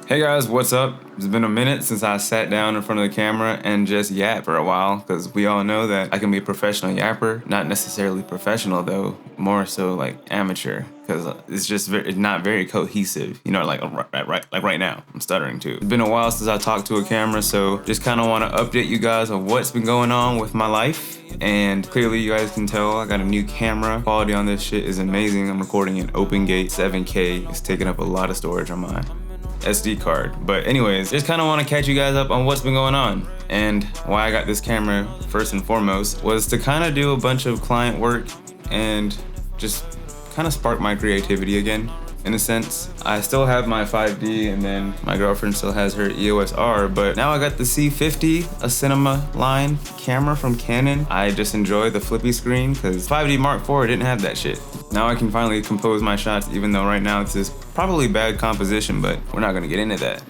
Hey guys, what's up? It's been a minute since I sat down in front of the camera and just yapped for a while, because we all know that I can be a professional yapper. Not necessarily professional though, more so like amateur, because it's just it's not very cohesive. You know, like right now, I'm stuttering too. It's been a while since I talked to a camera, so just kind of want to update you guys on what's been going on with my life. And clearly you guys can tell I got a new camera. Quality on this shit is amazing. I'm recording in OpenGate 7K. It's taking up a lot of storage on my SD card. But anyways, just kind of want to catch you guys up on what's been going on. And why I got this camera first and foremost was to kind of do a bunch of client work and just kind of spark my creativity again. In a sense, I still have my 5D and then my girlfriend still has her EOS R, but now I got the C50, a cinema line camera from Canon. I just enjoy the flippy screen because 5D Mark IV didn't have that shit. Now I can finally compose my shots, even though right now it's this probably bad composition, but we're not gonna get into that.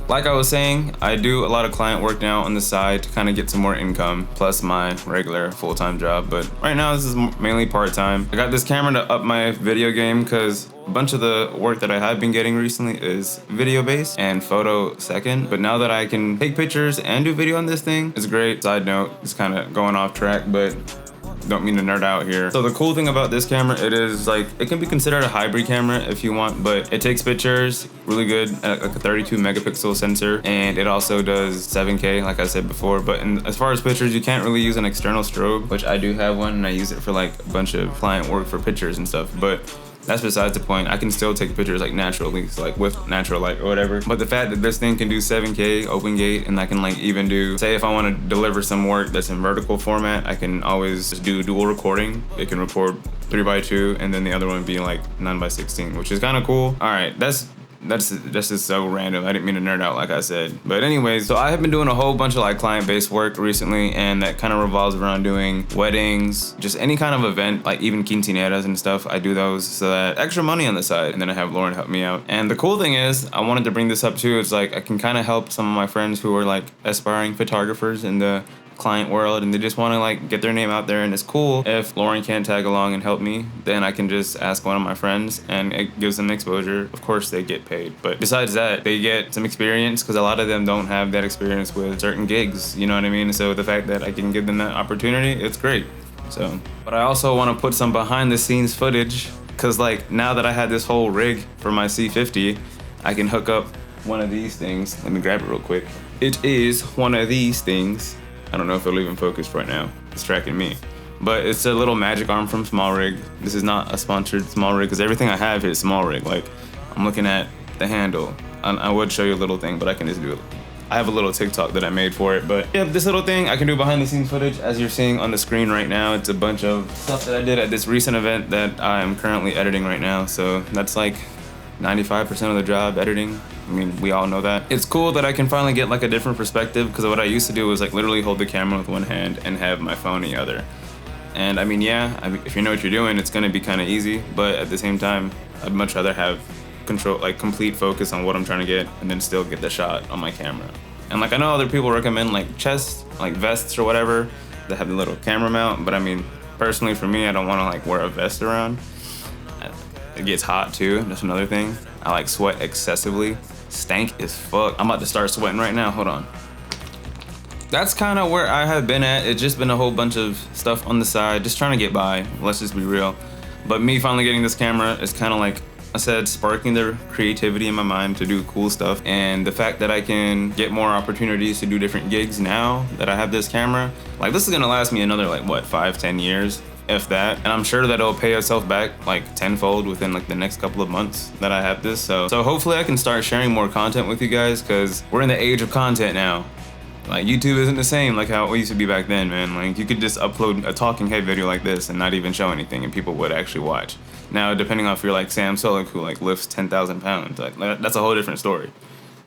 Like I was saying, I do a lot of client work now on the side to kind of get some more income, plus my regular full-time job, but right now this is mainly part-time. I got this camera to up my video game because a bunch of the work that I have been getting recently is video-based and photo second, but now that I can take pictures and do video on this thing, it's great. Side note, it's kind of going off track, but don't mean to nerd out here. So the cool thing about this camera, it is like, it can be considered a hybrid camera if you want, but it takes pictures really good at like a 32 megapixel sensor, and it also does 7K like I said before. But as far as pictures, you can't really use an external strobe, which I do have one and I use it for like a bunch of client work for pictures and stuff, but that's besides the point. I can still take pictures like naturally, so like with natural light or whatever. But the fact that this thing can do 7K OpenGate, and I can like even do, say if I want to deliver some work that's in vertical format, I can always do dual recording. It can record 3x2 and then the other one being like 9x16, which is kind of cool. All right, that's just so random. I didn't mean to nerd out like I said. But anyways, so I have been doing a whole bunch of like client-based work recently, and that kind of revolves around doing weddings, just any kind of event, like even quinceañeras and stuff. I do those so that extra money on the side, and then I have Lauren help me out. And the cool thing is, I wanted to bring this up too, it's like I can kind of help some of my friends who are like aspiring photographers in the client world, and they just want to like get their name out there. And it's cool if Lauren can't tag along and help me, then I can just ask one of my friends and it gives them exposure. Of course they get paid, but besides that, they get some experience because a lot of them don't have that experience with certain gigs, you know what I mean? So the fact that I can give them that opportunity, it's great. So, but I also want to put some behind the scenes footage, because like now that I had this whole rig for my C50, I can hook up one of these things. Let me grab it real quick. It is one of these things. I don't know if it'll even focus right now. It's tracking me. But it's a little magic arm from Small Rig. This is not a sponsored Small Rig, because everything I have is Small Rig. Like, I'm looking at the handle. I would show you a little thing, but I can just do it. I have a little TikTok that I made for it. But yeah, this little thing, I can do behind the scenes footage as you're seeing on the screen right now. It's a bunch of stuff that I did at this recent event that I'm currently editing right now. So that's like 95% of the job, editing. I mean, we all know that. It's cool that I can finally get like a different perspective, because what I used to do was like literally hold the camera with one hand and have my phone in the other. And I mean, yeah, if you know what you're doing, it's gonna be kind of easy, but at the same time, I'd much rather have control, like complete focus on what I'm trying to get, and then still get the shot on my camera. And like I know other people recommend like chests, like vests or whatever, that have the little camera mount, but I mean, personally for me, I don't wanna like wear a vest around. It gets hot too, that's another thing. I like sweat excessively. Stank as fuck. I'm about to start sweating right now, hold on. That's kind of where I have been at. It's just been a whole bunch of stuff on the side, just trying to get by, let's just be real. But me finally getting this camera is kind of like I said, sparking the creativity in my mind to do cool stuff. And the fact that I can get more opportunities to do different gigs now that I have this camera, like this is gonna last me another like what, 5-10 years, if that. And I'm sure that it'll pay itself back like tenfold within like the next couple of months that I have this. So hopefully I can start sharing more content with you guys, because we're in the age of content now. Like YouTube isn't the same like how it used to be back then, man. Like you could just upload a talking head video like this and not even show anything, and people would actually watch. Now, depending on if you're like Sam Solik, who like lifts 10,000 pounds, like that's a whole different story.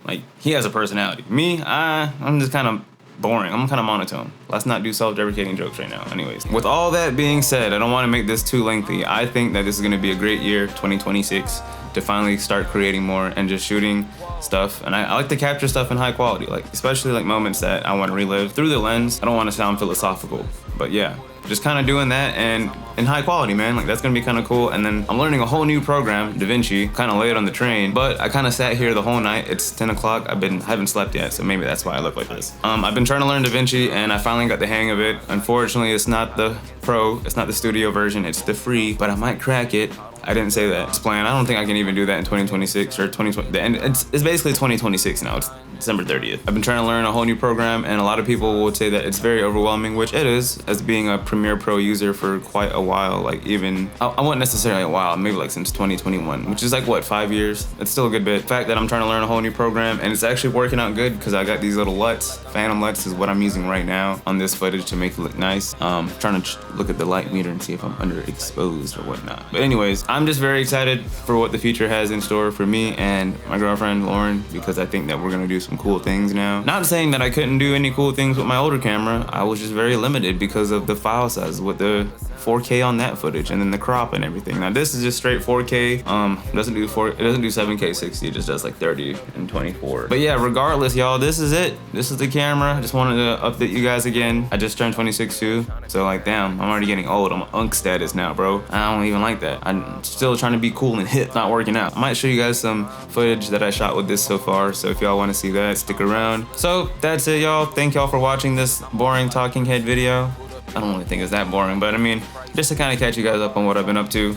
Like he has a personality. Me, I'm just kind of boring. I'm kind of monotone. Let's not do self-deprecating jokes right now. Anyways, with all that being said, I don't want to make this too lengthy. I think that this is going to be a great year, 2026, to finally start creating more and just shooting stuff. And I like to capture stuff in high quality, like especially like moments that I want to relive through the lens. I don't want to sound philosophical, but yeah, just kind of doing that and in high quality, man. Like that's gonna be kind of cool. And then I'm learning a whole new program, DaVinci, kind of late on the train, but I kind of sat here the whole night. It's 10 o'clock. I haven't slept yet, so maybe that's why I look like this. I've been trying to learn DaVinci and I finally got the hang of it. Unfortunately, it's not the pro, it's not the studio version, it's the free, but I might crack it. I didn't say that. It's planned. I don't think I can even do that in 2026 or 2020. And it's basically 2026 now. It's December 30th. I've been trying to learn a whole new program, and a lot of people would say that it's very overwhelming, which it is, as being a Premiere Pro user for quite a while. Like even, I wasn't necessarily a while, maybe like since 2021, which is like what, 5 years? It's still a good bit. The fact that I'm trying to learn a whole new program, and it's actually working out good because I got these little LUTs. Phantom LUTs is what I'm using right now on this footage to make it look nice. Trying to look at the light meter and see if I'm underexposed or whatnot. But anyways, I'm just very excited for what the future has in store for me and my girlfriend Lauren, because I think that we're gonna do some cool things now. Not saying that I couldn't do any cool things with my older camera. I was just very limited because of the file size with the 4K on that footage and then the crop and everything. Now this is just straight 4K. It doesn't do 7K 60. It just does like 30 and 24. But yeah, regardless, y'all, this is it. This is the camera. I just wanted to update you guys again. I just turned 26 too, so like damn, I'm already getting old. I'm unk status now, bro. I don't even like that. I'm still trying to be cool and hip, not working out. I might show you guys some footage that I shot with this so far, so if y'all want to see that, stick around. So that's it, y'all. Thank y'all for watching this boring talking head video. I don't really think it's that boring, but I mean, just to kind of catch you guys up on what I've been up to,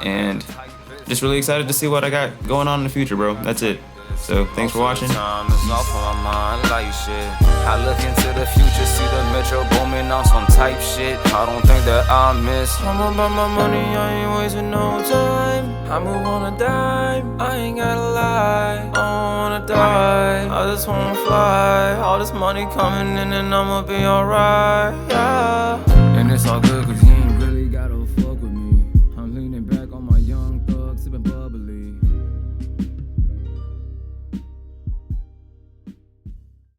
and just really excited to see what I got going on in the future, bro. That's it. So thanks for watching. Time is off on my mind like shit. I look into the future, see the metro booming on some type shit. I don't think that I miss. I'm about my money, I ain't wasting no time. I move on a dime, I ain't gotta lie. I don't wanna die, I just wanna fly. All this money coming in and I'ma be alright, yeah. And it's all good cause you